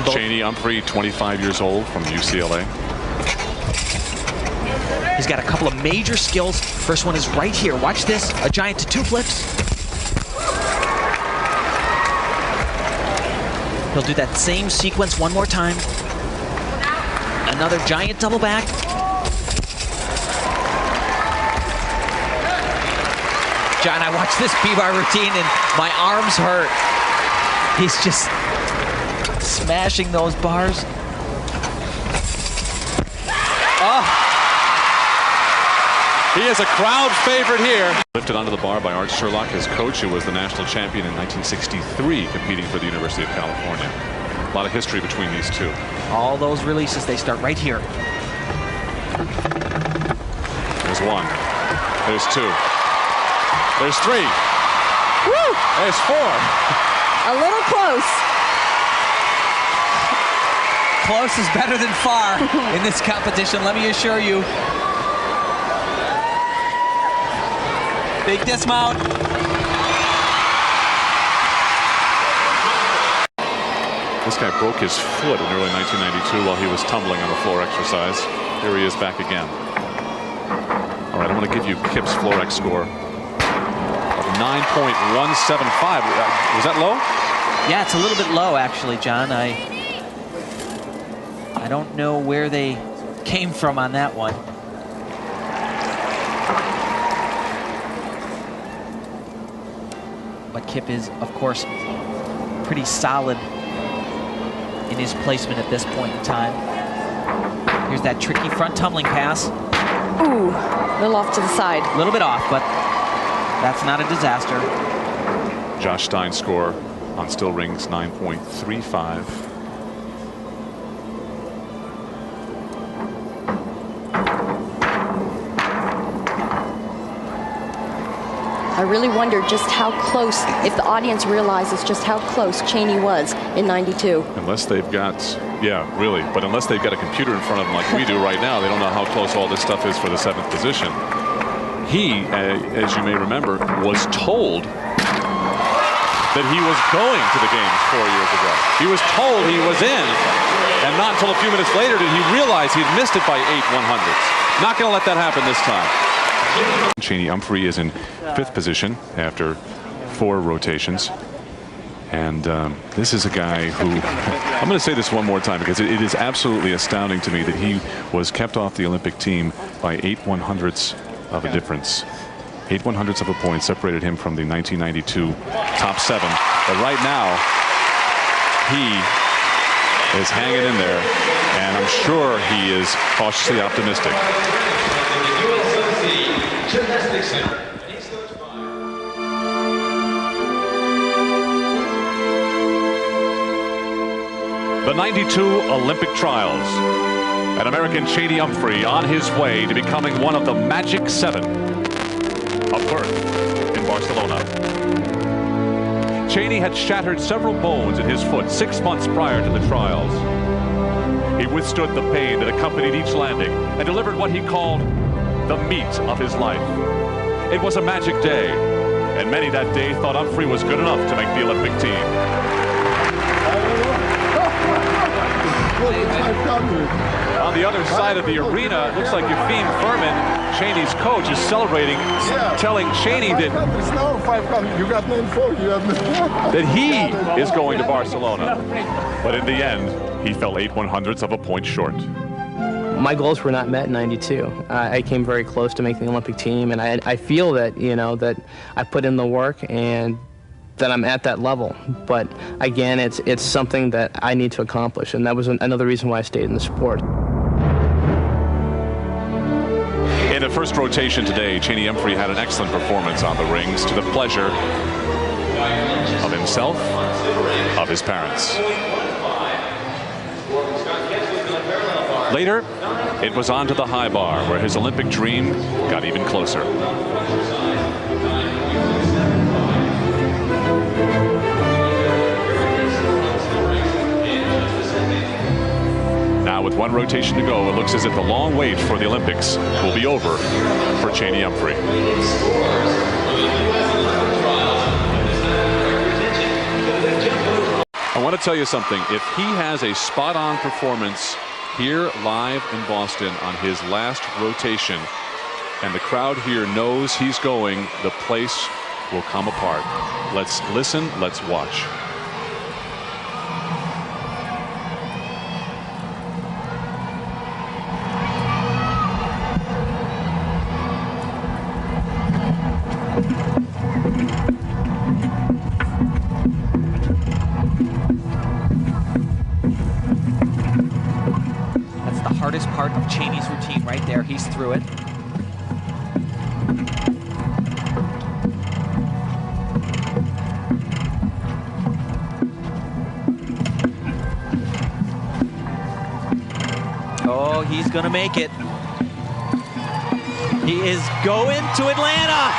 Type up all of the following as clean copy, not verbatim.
Chainey Umphrey, 25 years old, from UCLA. He's got a couple of major skills. First one is right here. Watch this. A giant to 2 flips. He'll do that same sequence one more time. Another giant double back. John, I watched this B-bar routine and my arms hurt. He's just smashing those bars. Oh. He is a crowd favorite here. Lifted onto the bar by Art Sherlock, his coach, who was the national champion in 1963, competing for the University of California. A lot of history between these two. All those releases, they start right here. There's 1. There's 2. There's 3. Woo! There's 4. A little close. Close is better than far in this competition, let me assure you. Big dismount. This guy broke his foot in early 1992 while he was tumbling on the floor exercise. Here he is back again. All right, I want to give you Kip's floor X score of 9.175. Was that low? Yeah, it's a little bit low, actually, John. I don't know where they came from on that one. But Kip is, of course, pretty solid in his placement at this point in time. Here's that tricky front tumbling pass. Ooh, a little off to the side. A little bit off, but that's not a disaster. Josh Stein's score on still rings, 9.35. I really wonder just how close, if the audience realizes just how close Chainey was in 92. Unless they've got, yeah, really, but unless they've got a computer in front of them like we do right now, they don't know how close all this stuff is for the 7th position. He, as you may remember, was told that he was going to the games 4 years ago. He was told he was in, and not until a few minutes later did he realize he'd missed it by 8 100ths. Not going to let that happen this time. Chainey Umphrey is in 5th position after 4 rotations. And this is a guy who, I'm going to say this one more time because it is absolutely astounding to me that he was kept off the Olympic team by 8 100ths of a difference. 8 100ths of a point separated him from the 1992 top 7. But right now, he is hanging in there, and I'm sure he is cautiously optimistic. The 92 Olympic trials. An American Chainey Umphrey on his way to becoming one of the Magic 7 of birth in Barcelona. Chainey had shattered several bones in his foot 6 months prior to the trials. He withstood the pain that accompanied each landing and delivered what he called the meat of his life. It was a magic day, and many that day thought Umphrey was good enough to make the Olympic team. On the other side of the arena, it looks like Yefim Furman, Chainey's coach, is celebrating, telling Chainey that, that he is going to Barcelona. But in the end, he fell 8 100ths of a point short. My goals were not met in 92. I came very close to making the Olympic team, and I feel that, you know, that I put in the work and that I'm at that level. But again, it's something that I need to accomplish, and that was another reason why I stayed in the sport. In the first rotation today, Chainey Umphrey had an excellent performance on the rings to the pleasure of himself, of his parents. Later, it was on to the high bar, where his Olympic dream got even closer. Now, with 1 rotation to go, it looks as if the long wait for the Olympics will be over for Chainey Umphrey. I want to tell you something. If he has a spot-on performance here live in Boston on his last rotation, and the crowd here knows he's going, the place will come apart. Let's listen. Let's watch. Hardest part of Chainey's routine right there. He's through it. Oh, he's gonna make it. He is going to Atlanta.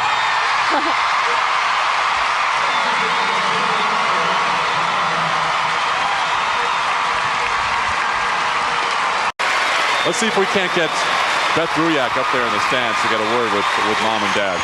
Let's see if we can't get Beth Bruyak up there in the stands to get a word with Mom and Dad.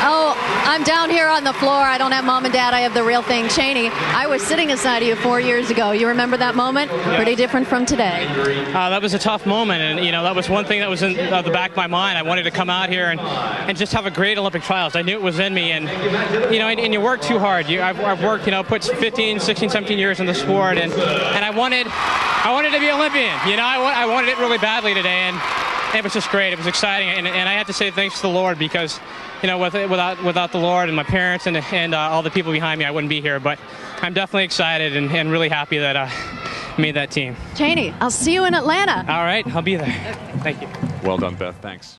Oh, I'm down here on the floor. I don't have Mom and Dad. I have the real thing. Chainey, I was sitting beside of you 4 years ago. You remember that moment? Pretty different from today. That was a tough moment, and that was one thing that was in the back of my mind. I wanted to come out here and just have a great Olympic trials. I knew it was in me, and and you work too hard. I've worked, put 15, 16, 17 years in the sport, and I wanted to be Olympian. I wanted it really badly today, and it was just great. It was exciting, and I have to say thanks to the Lord, because without the Lord and my parents and all the people behind me, I wouldn't be here. But I'm definitely excited and really happy that I made that team. Chainey, I'll see you in Atlanta. All right, I'll be there. Okay. Thank you. Well done, Beth. Thanks.